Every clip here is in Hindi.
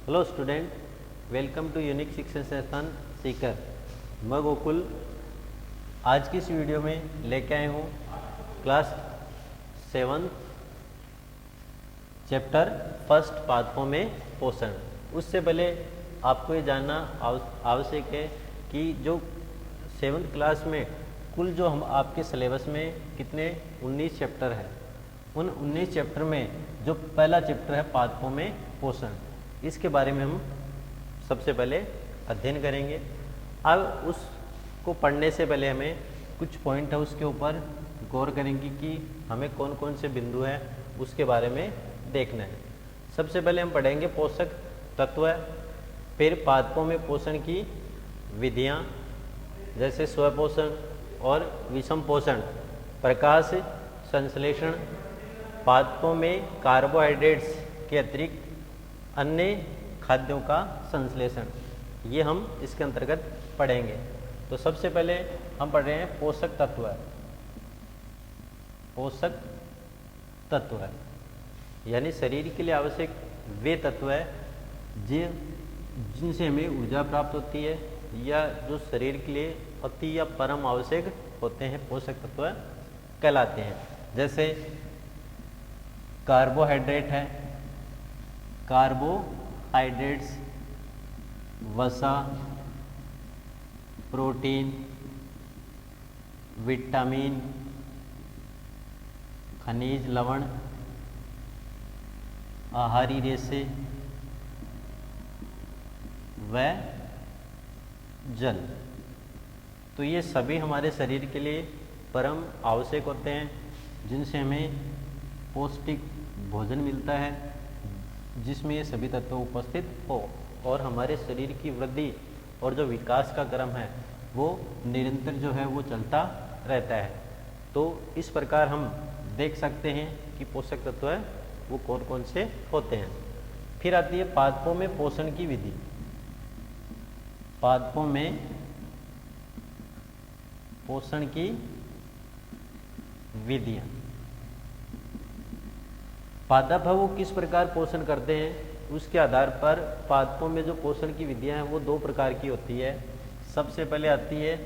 Hello student, welcome to Unique Shikshan Sansthan Sikar. मैं गोकुल आज की इस वीडियो में लेके आए हूँ क्लास 7 चैप्टर फर्स्ट पादपों में पोषण। उससे पहले आपको ये जानना आवश्यक है कि जो 7th क्लास में कुल जो हम आपके सिलेबस में कितने 19 चैप्टर है, उन 19 चैप्टर में जो पहला चैप्टर है पादपों में पोषण, इसके बारे में हम सबसे पहले अध्ययन करेंगे। अब उसको पढ़ने से पहले हमें कुछ पॉइंट है उसके ऊपर गौर करेंगे कि हमें कौन कौन से बिंदु हैं उसके बारे में देखना है। सबसे पहले हम पढ़ेंगे पोषक तत्व, फिर पादपों में पोषण की विधियाँ जैसे स्वपोषण और विषम पोषण, प्रकाश संश्लेषण, पादपों में कार्बोहाइड्रेट्स के अतिरिक्त अन्य खाद्यों का संश्लेषण, ये हम इसके अंतर्गत पढ़ेंगे। तो सबसे पहले हम पढ़ रहे हैं पोषक तत्व। पोषक तत्व यानी शरीर के लिए आवश्यक वे तत्व है जिनसे हमें ऊर्जा प्राप्त होती है या जो शरीर के लिए अति या परम आवश्यक होते हैं, पोषक तत्व कहलाते हैं। जैसे कार्बोहाइड्रेट है, कार्बोहाइड्रेट्स, वसा, प्रोटीन, विटामिन, खनिज लवण, आहारी रेशे व जल। तो ये सभी हमारे शरीर के लिए परम आवश्यक होते हैं, जिनसे हमें पौष्टिक भोजन मिलता है जिसमें ये सभी तत्व उपस्थित हो और हमारे शरीर की वृद्धि और जो विकास का क्रम है वो निरंतर जो है वो चलता रहता है। तो इस प्रकार हम देख सकते हैं कि पोषक तत्व है वो कौन कौन से होते हैं। फिर आती है पादपों में पोषण की विधि। पादपों में पोषण की विधियाँ। पादप है वो किस प्रकार पोषण करते हैं, उसके आधार पर पादपों में जो पोषण की विधियां हैं वो दो प्रकार की होती है। सबसे पहले आती है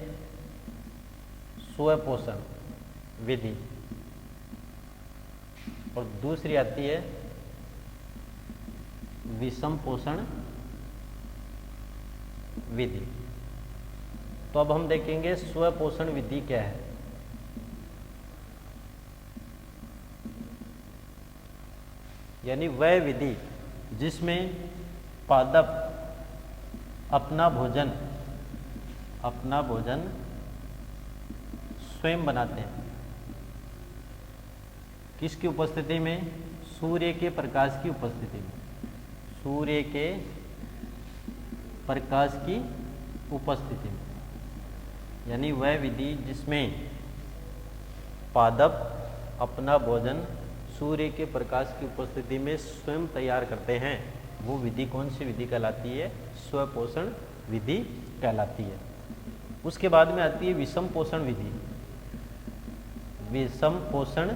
स्वपोषण विधि और दूसरी आती है विषम पोषण विधि। तो अब हम देखेंगे स्वपोषण विधि क्या है। यानी वह विधि जिसमें पादप अपना भोजन स्वयं बनाते हैं। किसकी उपस्थिति में? सूर्य के प्रकाश की उपस्थिति में। सूर्य के प्रकाश की उपस्थिति में, यानी वह विधि जिसमें पादप अपना भोजन सूर्य के प्रकाश की उपस्थिति में स्वयं तैयार करते हैं, वो विधि कौन सी विधि कहलाती है? स्वपोषण विधि कहलाती है। उसके बाद में आती है विषम पोषण विधि। विषम पोषण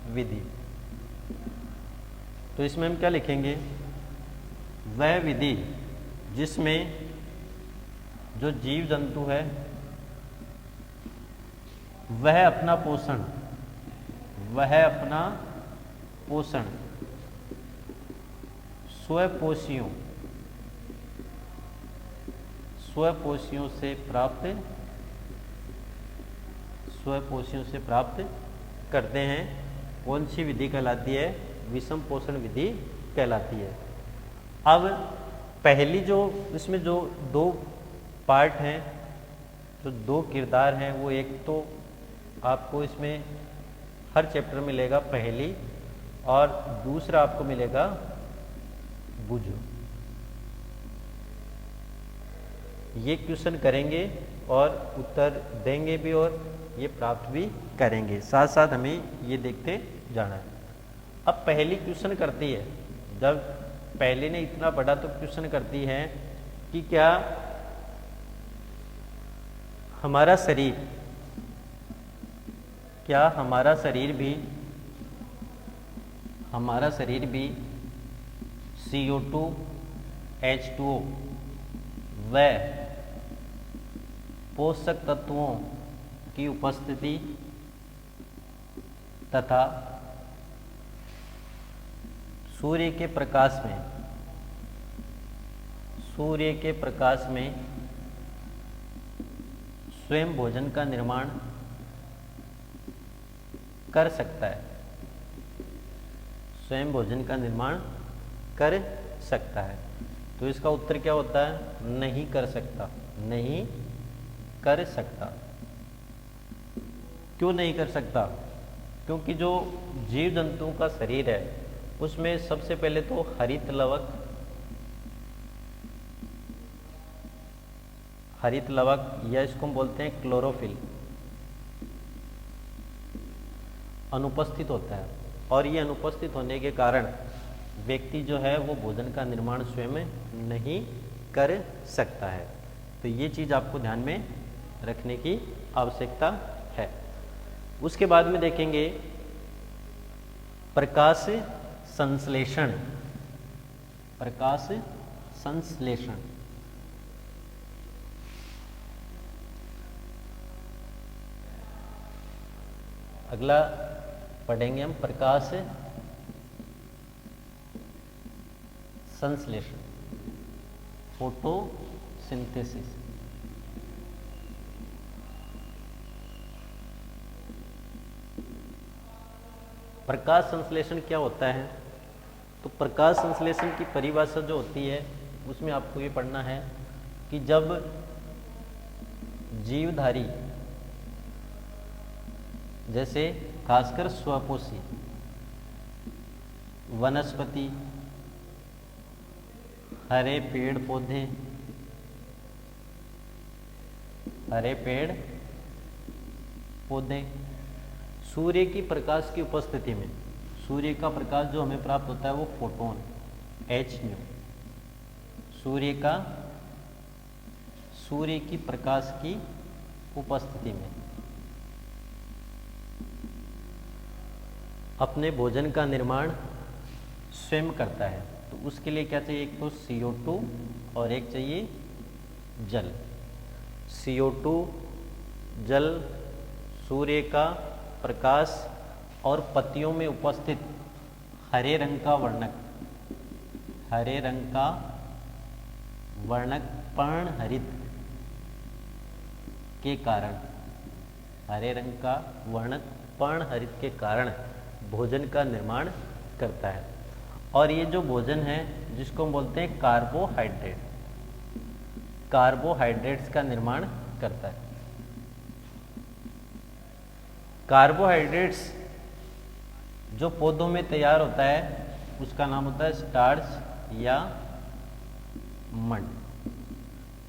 विधि, तो इसमें हम क्या लिखेंगे? वह विधि जिसमें जो जीव जंतु है वह अपना पोषण स्वपोषियों से प्राप्त करते हैं। कौन सी विधि कहलाती है? विषम पोषण विधि कहलाती है। अब पहली जो इसमें जो दो पार्ट हैं, जो दो किरदार हैं, वो एक तो आपको इसमें हर चैप्टर में मिलेगा पहली, और दूसरा आपको मिलेगा बुझो। ये क्वेश्चन करेंगे और उत्तर देंगे भी और ये प्राप्त भी करेंगे। साथ साथ हमें ये देखते जाना है। अब पहली क्वेश्चन करती है, जब पहले ने इतना पढ़ा तो क्वेश्चन करती है कि क्या हमारा शरीर भी CO2 H2O व पोषक तत्वों की उपस्थिति तथा सूर्य के प्रकाश में स्वयं भोजन का निर्माण कर सकता है, स्वयं भोजन का निर्माण कर सकता है। तो इसका उत्तर क्या होता है? नहीं कर सकता, नहीं कर सकता। क्यों नहीं कर सकता? क्योंकि जो जीव जंतुओं का शरीर है उसमें सबसे पहले तो हरित लवक या इसको हम बोलते हैं क्लोरोफिल अनुपस्थित होता है, और ये अनुपस्थित होने के कारण व्यक्ति जो है वो भोजन का निर्माण स्वयं नहीं कर सकता है। तो ये चीज़ आपको ध्यान में रखने की आवश्यकता है। उसके बाद में देखेंगे प्रकाश संश्लेषण। प्रकाश संश्लेषण अगला पढ़ेंगे हम प्रकाश संश्लेषण, फोटोसिंथेसिस। प्रकाश संश्लेषण क्या होता है? तो प्रकाश संश्लेषण की परिभाषा जो होती है उसमें आपको ये पढ़ना है कि जब जीवधारी, जैसे खासकर स्वपोषी वनस्पति, हरे पेड़ पौधे सूर्य की प्रकाश की उपस्थिति में, सूर्य का प्रकाश जो हमें प्राप्त होता है वो फोटोन H-nu, सूर्य की प्रकाश की उपस्थिति में अपने भोजन का निर्माण स्वयं करता है। तो उसके लिए क्या चाहिए? एक तो CO2 और एक चाहिए जल। CO2 जल, सूर्य का प्रकाश और पत्तियों में उपस्थित हरे रंग का वर्णक पर्णहरित के कारण, हरे रंग का वर्णक पर्णहरित के कारण भोजन का निर्माण करता है। और ये जो भोजन है जिसको हम बोलते हैं कार्बोहाइड्रेट्स का निर्माण करता है। कार्बोहाइड्रेट्स जो पौधों में तैयार होता है उसका नाम होता है स्टार्च या मंड।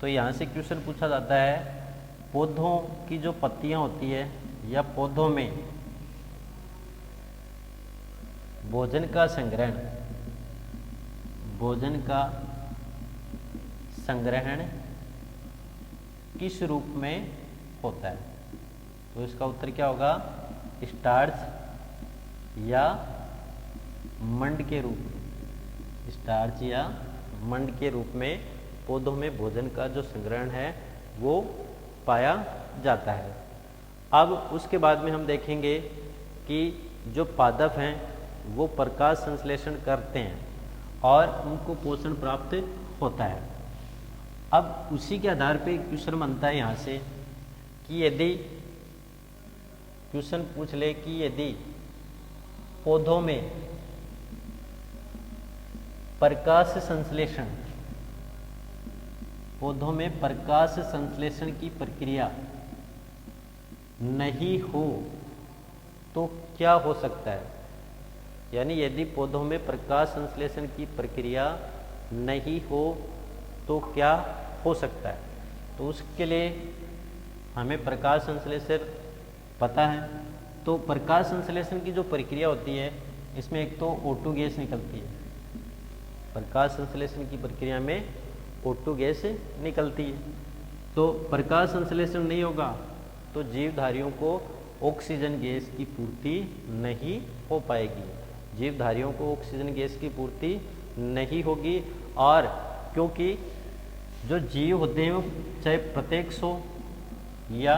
तो यहाँ से क्वेश्चन पूछा जाता है, पौधों की जो पत्तियां होती है या पौधों में भोजन का संग्रहण किस रूप में होता है? तो इसका उत्तर क्या होगा? स्टार्च या मंड के रूप में, स्टार्च या मंड के रूप में पौधों में भोजन का जो संग्रहण है वो पाया जाता है। अब उसके बाद में हम देखेंगे कि जो पादप हैं वो प्रकाश संश्लेषण करते हैं और उनको पोषण प्राप्त होता है। अब उसी के आधार पे क्वेश्चन बनता है यहाँ से कि यदि क्वेश्चन पूछ ले कि यदि पौधों में प्रकाश संश्लेषण की प्रक्रिया नहीं हो तो क्या हो सकता है? यानी यदि पौधों में प्रकाश संश्लेषण की प्रक्रिया नहीं हो तो क्या हो सकता है? तो उसके लिए हमें प्रकाश संश्लेषण पता है। तो प्रकाश संश्लेषण की जो प्रक्रिया होती है इसमें एक तो O2 गैस निकलती है, प्रकाश संश्लेषण की प्रक्रिया में O2 गैस निकलती है। तो प्रकाश संश्लेषण नहीं होगा तो जीवधारियों को ऑक्सीजन गैस की पूर्ति नहीं हो पाएगी, जीवधारियों को ऑक्सीजन गैस की पूर्ति नहीं होगी। और क्योंकि जो जीव होते हैं वो चाहे प्रत्यक्ष हो या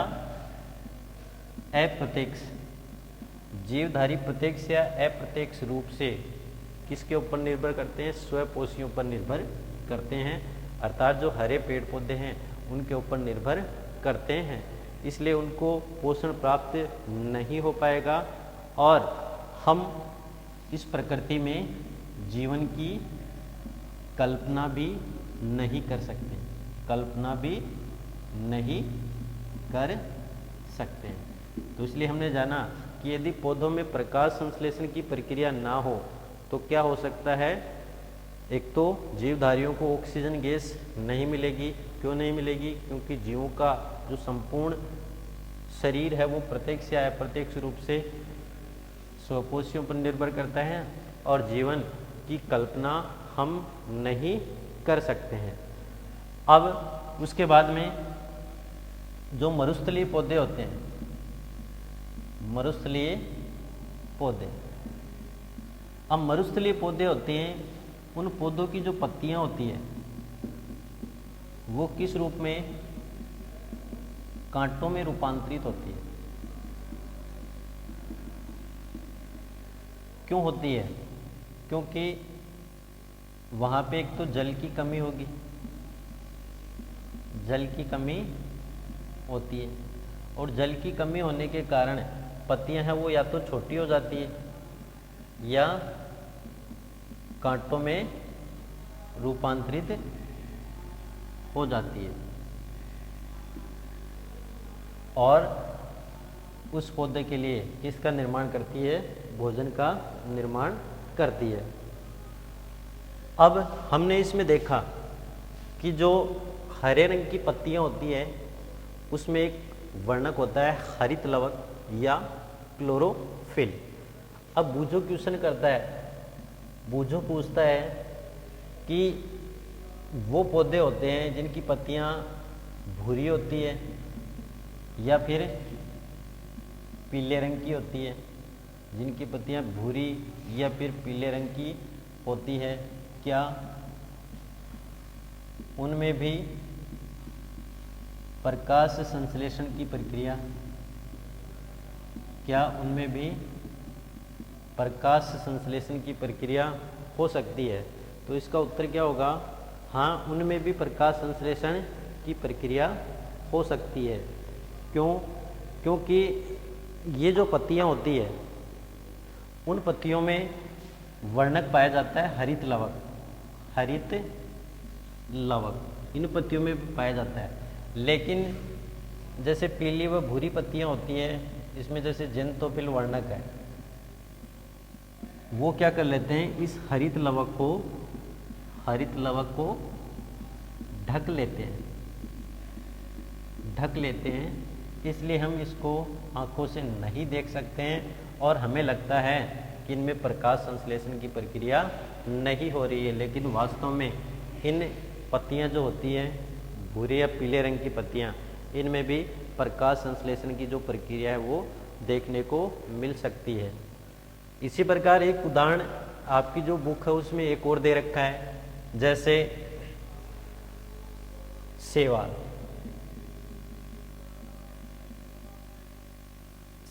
अप्रत्यक्ष, जीवधारी प्रत्यक्ष या अप्रत्यक्ष रूप से किसके ऊपर निर्भर करते हैं? स्वपोषियों पर निर्भर करते हैं, अर्थात जो हरे पेड़ पौधे हैं उनके ऊपर निर्भर करते हैं। इसलिए उनको पोषण प्राप्त नहीं हो पाएगा और हम इस प्रकृति में जीवन की कल्पना भी नहीं कर सकते, कल्पना भी नहीं कर सकते हैं। तो इसलिए हमने जाना कि यदि पौधों में प्रकाश संश्लेषण की प्रक्रिया ना हो तो क्या हो सकता है? एक तो जीवधारियों को ऑक्सीजन गैस नहीं मिलेगी। क्यों नहीं मिलेगी? क्योंकि जीवों का जो संपूर्ण शरीर है वो प्रत्यक्ष या अप्रत्यक्ष रूप से स्वपोषियों पर निर्भर करता है और जीवन की कल्पना हम नहीं कर सकते हैं। अब उसके बाद में जो मरुस्थलीय पौधे होते हैं, मरुस्थलीय पौधे, अब मरुस्थलीय पौधे होते हैं, उन पौधों की जो पत्तियां होती है वो किस रूप में? कांटों में रूपांतरित होती है। क्यों होती है? क्योंकि वहाँ पे एक तो जल की कमी होगी, जल की कमी होती है और जल की कमी होने के कारण पत्तियां हैं वो या तो छोटी हो जाती है या कांटों में रूपांतरित हो जाती है और उस पौधे के लिए किसका निर्माण करती है? भोजन का निर्माण करती है। अब हमने इसमें देखा कि जो हरे रंग की पत्तियां होती है उसमें एक वर्णक होता है हरित लवक या क्लोरोफिल। अब बूझो क्वेश्चन करता है, बूझो पूछता है कि वो पौधे होते हैं जिनकी पत्तियां भूरी होती है या फिर पीले रंग की होती है, जिनकी पत्तियां भूरी या फिर पीले रंग की होती है, क्या उनमें भी प्रकाश संश्लेषण की प्रक्रिया, क्या उनमें भी प्रकाश संश्लेषण की प्रक्रिया हो सकती है? तो इसका उत्तर क्या होगा? हाँ, उनमें भी प्रकाश संश्लेषण की प्रक्रिया हो सकती है। क्यों? क्योंकि ये जो पत्तियां होती है उन पत्तियों में वर्णक पाया जाता है हरित लवक, हरित लवक इन पत्तियों में पाया जाता है। लेकिन जैसे पीली व भूरी पत्तियां होती हैं इसमें जैसे जेंथोफिल वर्णक है, वो क्या कर लेते हैं? इस हरित लवक को ढक लेते हैं, ढक लेते हैं। इसलिए हम इसको आंखों से नहीं देख सकते हैं और हमें लगता है कि इनमें प्रकाश संश्लेषण की प्रक्रिया नहीं हो रही है, लेकिन वास्तव में इन पत्तियां जो होती हैं भूरे या पीले रंग की पत्तियां, इनमें भी प्रकाश संश्लेषण की जो प्रक्रिया है वो देखने को मिल सकती है। इसी प्रकार एक उदाहरण आपकी जो बुक है उसमें एक और दे रखा है, जैसे शैवाल,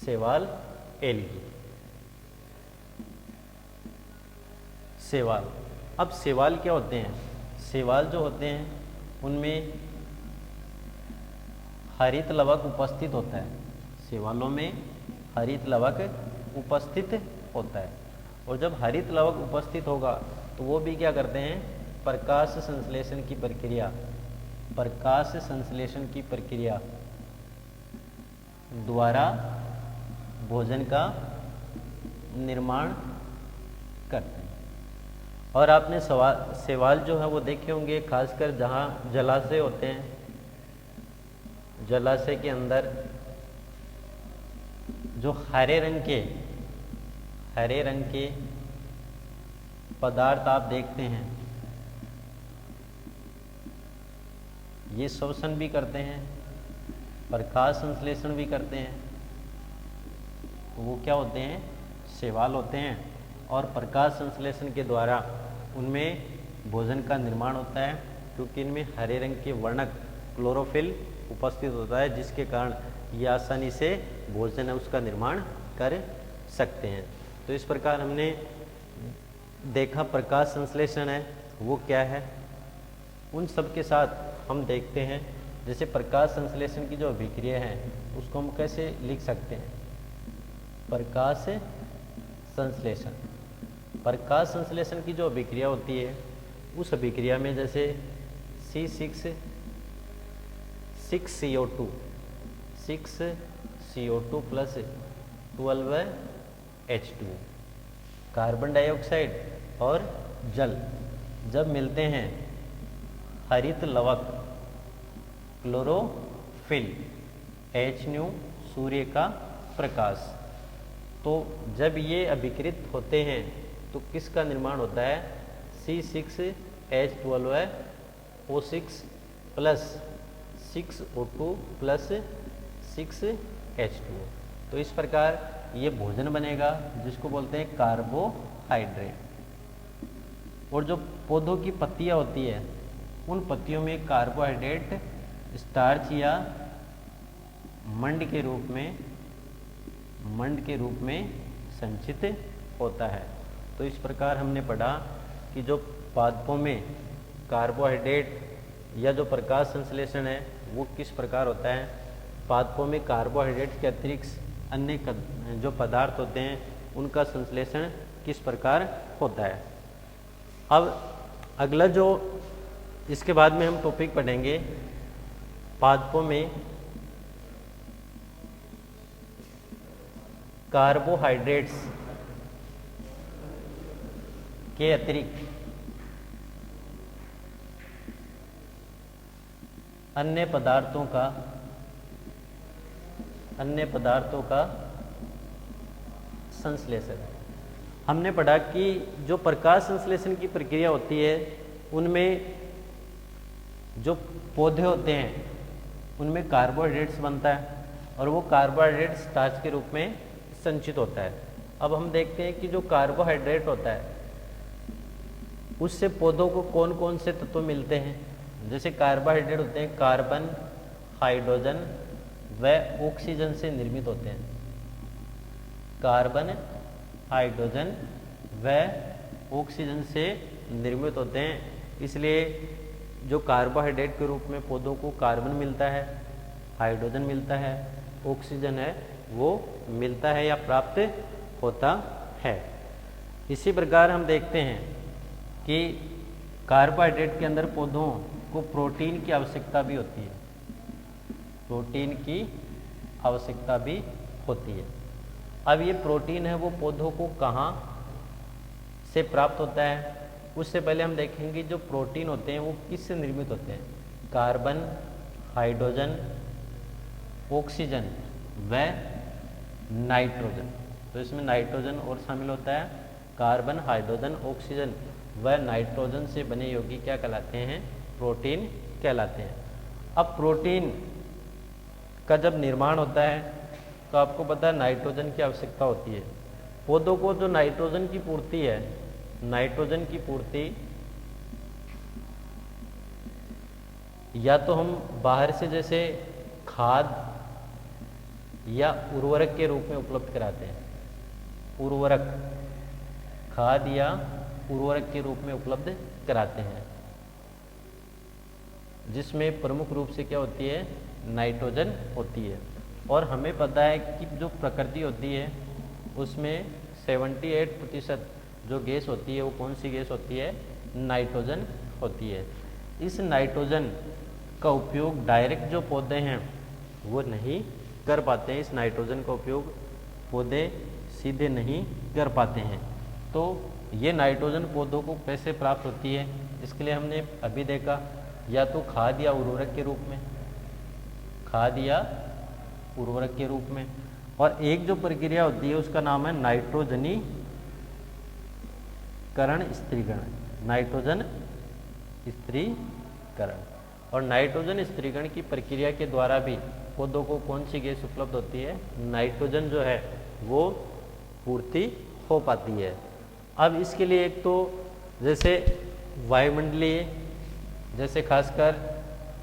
शैवाल एल्गी, शैवाल। अब शैवाल क्या होते हैं? शैवाल जो होते हैं उनमें हरित लवक उपस्थित होता है, शैवालों में हरित लवक उपस्थित होता है और जब हरित लवक उपस्थित होगा तो वो भी क्या करते हैं? प्रकाश संश्लेषण की प्रक्रिया, प्रकाश संश्लेषण की प्रक्रिया द्वारा भोजन का निर्माण करते हैं। और आपने शैवाल जो है वो देखे होंगे, खासकर जहाँ जलाशय होते हैं, जलाशय के अंदर जो हरे रंग के पदार्थ आप देखते हैं, ये श्वसन भी करते हैं, प्रकाश संश्लेषण भी करते हैं। वो क्या होते हैं? शैवाल होते हैं और प्रकाश संश्लेषण के द्वारा उनमें भोजन का निर्माण होता है, क्योंकि इनमें हरे रंग के वर्णक क्लोरोफिल उपस्थित होता है, जिसके कारण ये आसानी से भोजन है उसका निर्माण कर सकते हैं। तो इस प्रकार हमने देखा प्रकाश संश्लेषण है वो क्या है। उन सब के साथ हम देखते हैं जैसे प्रकाश संश्लेषण की जो अभिक्रिया है उसको हम कैसे लिख सकते हैं। प्रकाश संश्लेषण, प्रकाश संश्लेषण की जो अभिक्रिया होती है उस अभिक्रिया में जैसे C6CO2 plus 12H2 carbon dioxide और जल जब मिलते हैं, हरित लवक क्लोरोफिल, H सूर्य का प्रकाश, तो जब ये अभिकृत होते हैं तो किसका निर्माण होता है, C6H12O6 plus 6O2 plus 6H2। तो इस प्रकार ये भोजन बनेगा जिसको बोलते हैं कार्बोहाइड्रेट। और जो पौधों की पत्तियां होती है उन पत्तियों में कार्बोहाइड्रेट स्टार्च या मंड के रूप में संचित होता है। तो इस प्रकार हमने पढ़ा कि जो पादपों में कार्बोहाइड्रेट या जो प्रकाश संश्लेषण है वो किस प्रकार होता है। पादपों में कार्बोहाइड्रेट के अतिरिक्त अन्य जो पदार्थ होते हैं उनका संश्लेषण किस प्रकार होता है। अब अगला जो इसके बाद में हम टॉपिक पढ़ेंगे, पादपों में कार्बोहाइड्रेट्स के अतिरिक्त अन्य पदार्थों का संश्लेषण। हमने पढ़ा कि जो प्रकाश संश्लेषण की प्रक्रिया होती है उनमें जो पौधे होते हैं उनमें कार्बोहाइड्रेट्स बनता है और वो कार्बोहाइड्रेट स्टार्च के रूप में संचित होता है। अब हम देखते हैं कि जो कार्बोहाइड्रेट होता है उससे पौधों को कौन कौन से तत्व मिलते हैं। जैसे कार्बोहाइड्रेट होते हैं कार्बन, हाइड्रोजन व ऑक्सीजन से निर्मित होते हैं। कार्बन, हाइड्रोजन व ऑक्सीजन से निर्मित होते हैं। इसलिए जो कार्बोहाइड्रेट के रूप में पौधों को कार्बन मिलता है, हाइड्रोजन मिलता है, ऑक्सीजन है वो मिलता है या प्राप्त होता है। इसी प्रकार हम देखते हैं कि कार्बोहाइड्रेट के अंदर पौधों को प्रोटीन की आवश्यकता भी होती है। प्रोटीन की आवश्यकता भी होती है। अब ये प्रोटीन है वो पौधों को कहाँ से प्राप्त होता है, उससे पहले हम देखेंगे जो प्रोटीन होते हैं वो किससे निर्मित होते हैं। कार्बन, हाइड्रोजन, ऑक्सीजन व नाइट्रोजन। तो इसमें नाइट्रोजन और शामिल होता है। कार्बन, हाइड्रोजन, ऑक्सीजन व नाइट्रोजन से बने यौगिक क्या कहलाते हैं, प्रोटीन कहलाते हैं। अब प्रोटीन का जब निर्माण होता है तो आपको पता है नाइट्रोजन की आवश्यकता होती है। पौधों को जो नाइट्रोजन की पूर्ति है, नाइट्रोजन की पूर्ति या तो हम बाहर से जैसे खाद या उर्वरक के रूप में उपलब्ध कराते हैं। उर्वरक, खाद या उर्वरक के रूप में उपलब्ध कराते हैं, जिसमें प्रमुख रूप से क्या होती है, नाइट्रोजन होती है। और हमें पता है कि जो प्रकृति होती है उसमें 78% जो गैस होती है वो कौन सी गैस होती है, नाइट्रोजन होती है। इस नाइट्रोजन का उपयोग डायरेक्ट जो पौधे हैं वो नहीं कर पाते हैं। इस नाइट्रोजन का उपयोग पौधे सीधे नहीं कर पाते हैं। तो ये नाइट्रोजन पौधों को कैसे प्राप्त होती है, इसके लिए हमने अभी देखा या तो खाद या उर्वरक के रूप में, खाद या उर्वरक के रूप में। और एक जो प्रक्रिया होती है उसका नाम है नाइट्रोजनीकरण स्थिरीकरण, नाइट्रोजन स्थिरीकरण। और नाइट्रोजन स्थिरीकरण की प्रक्रिया के द्वारा भी पौधों को कौन सी गैस उपलब्ध होती है, नाइट्रोजन जो है वो पूर्ति हो पाती है। अब इसके लिए एक तो जैसे वायुमंडलीय, जैसे खासकर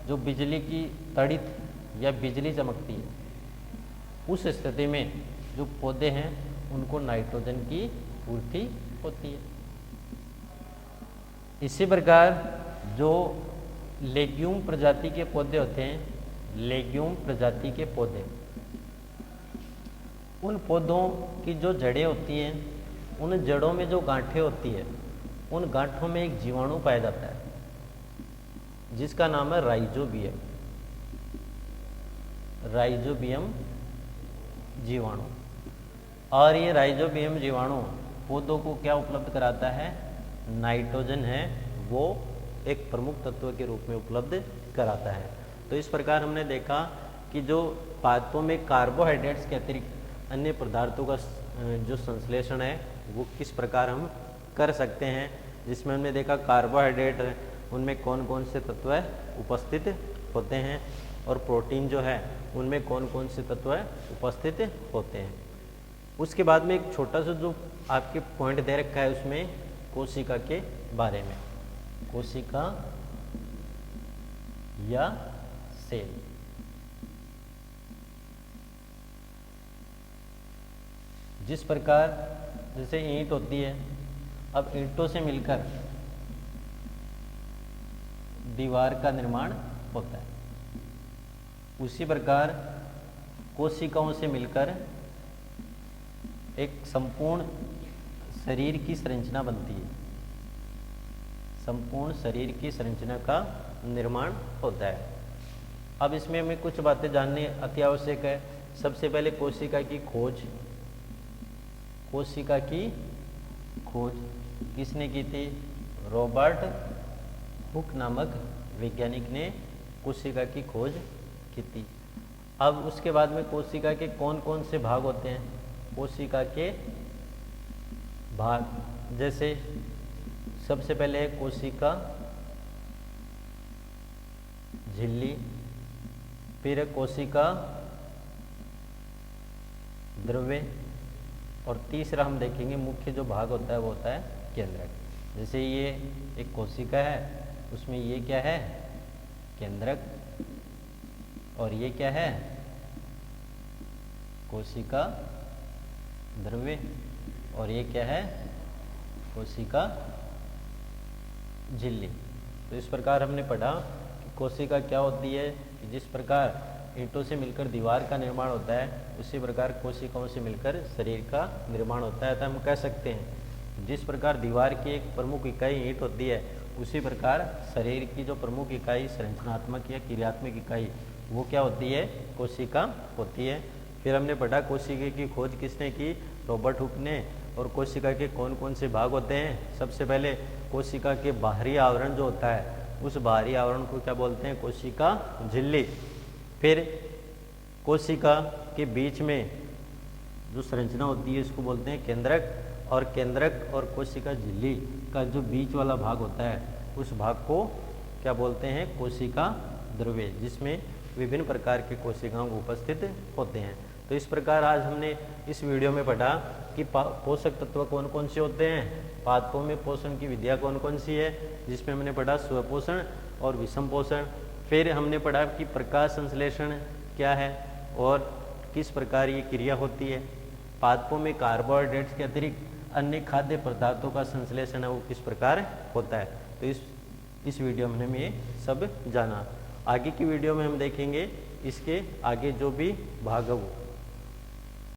जो बिजली की तड़ित या बिजली चमकती है, उस स्थिति में जो पौधे हैं उनको नाइट्रोजन की पूर्ति होती है। इसी प्रकार जो लेग्यूम प्रजाति के पौधे होते हैं, लेग्यूम प्रजाति के पौधे, उन पौधों की जो जड़ें होती हैं, उन जड़ों में जो गांठें होती है, उन गांठों में एक जीवाणु पाया जाता है जिसका नाम है राइजोबियम, राइजोबियम जीवाणु। और ये राइजोबियम जीवाणु पौधों को क्या उपलब्ध कराता है? नाइट्रोजन है वो एक प्रमुख तत्व के रूप में उपलब्ध कराता है। तो इस प्रकार हमने देखा कि जो पादपों में कार्बोहाइड्रेट्स के अतिरिक्त अन्य पदार्थों का जो संश्लेषण है वो किस प्रकार हम कर सकते हैं, जिसमें हमने देखा कार्बोहाइड्रेट उनमें कौन कौन से तत्व उपस्थित होते हैं और प्रोटीन जो है उनमें कौन कौन से तत्व उपस्थित होते हैं। उसके बाद में एक छोटा सा जो आपके पॉइंट दे रखा है उसमें कोशिका के बारे में, कोशिका या सेल। जिस प्रकार जैसे ईंट होती है, अब ईंटों से मिलकर दीवार का निर्माण होता है, उसी प्रकार कोशिकाओं से मिलकर एक संपूर्ण शरीर की संरचना बनती है, संपूर्ण शरीर की संरचना का निर्माण होता है। अब इसमें हमें कुछ बातें जाननी अति आवश्यक है। सबसे पहले कोशिका की खोज, कोशिका की खोज किसने की थी? रॉबर्ट हुक नामक वैज्ञानिक ने कोशिका की खोज की थी। अब उसके बाद में कोशिका के कौन कौन से भाग होते हैं? कोशिका के भाग, जैसे सबसे पहले है कोशिका झिल्ली, फिर है कोशिका द्रव्य, और तीसरा हम देखेंगे मुख्य जो भाग होता है वो होता है केंद्रक। जैसे ये एक कोशिका है, उसमें ये क्या है? केंद्रक, और ये क्या है? कोशिका द्रव्य, और ये क्या है? कोशिका झिल्ली। तो इस प्रकार हमने पढ़ा कि कोशिका क्या होती है, कि जिस प्रकार ईंटों से मिलकर दीवार का निर्माण होता है, उसी प्रकार कोशिकाओं से मिलकर शरीर का निर्माण होता है। तो हम कह सकते हैं जिस प्रकार दीवार की एक प्रमुख इकाई ईंट होती है, उसी प्रकार शरीर की जो प्रमुख इकाई, संरचनात्मक या क्रियात्मक इकाई, वो क्या होती है? कोशिका होती है। फिर हमने पढ़ा कोशिका की खोज किसने की? रॉबर्ट हुक ने। और कोशिका के कौन कौन से भाग होते हैं? सबसे पहले कोशिका के बाहरी आवरण जो होता है, उस बाहरी आवरण को क्या बोलते हैं? कोशिका झिल्ली। फिर कोशिका के बीच में जो संरचना होती है इसको बोलते हैं केंद्रक, और केंद्रक और कोशिका झिल्ली का जो बीच वाला भाग होता है उस भाग को क्या बोलते हैं? कोशिका द्रव्य, जिसमें विभिन्न प्रकार के कोशिकाओं उपस्थित होते हैं। तो इस प्रकार आज हमने इस वीडियो में पढ़ा कि पोषक तत्व कौन कौन से होते हैं, पादपों में पोषण की विधियाँ कौन कौन सी है, जिसमें हमने पढ़ा स्वपोषण और विषम पोषण। फिर हमने पढ़ा कि प्रकाश संश्लेषण क्या है और किस प्रकार ये क्रिया होती है। पादपों में कार्बोहाइड्रेट्स के अतिरिक्त अन्य खाद्य पदार्थों का संश्लेषण है वो किस प्रकार होता है। तो इस वीडियो में हमने ये सब जाना। आगे की वीडियो में हम देखेंगे इसके आगे जो भी भाग है वो।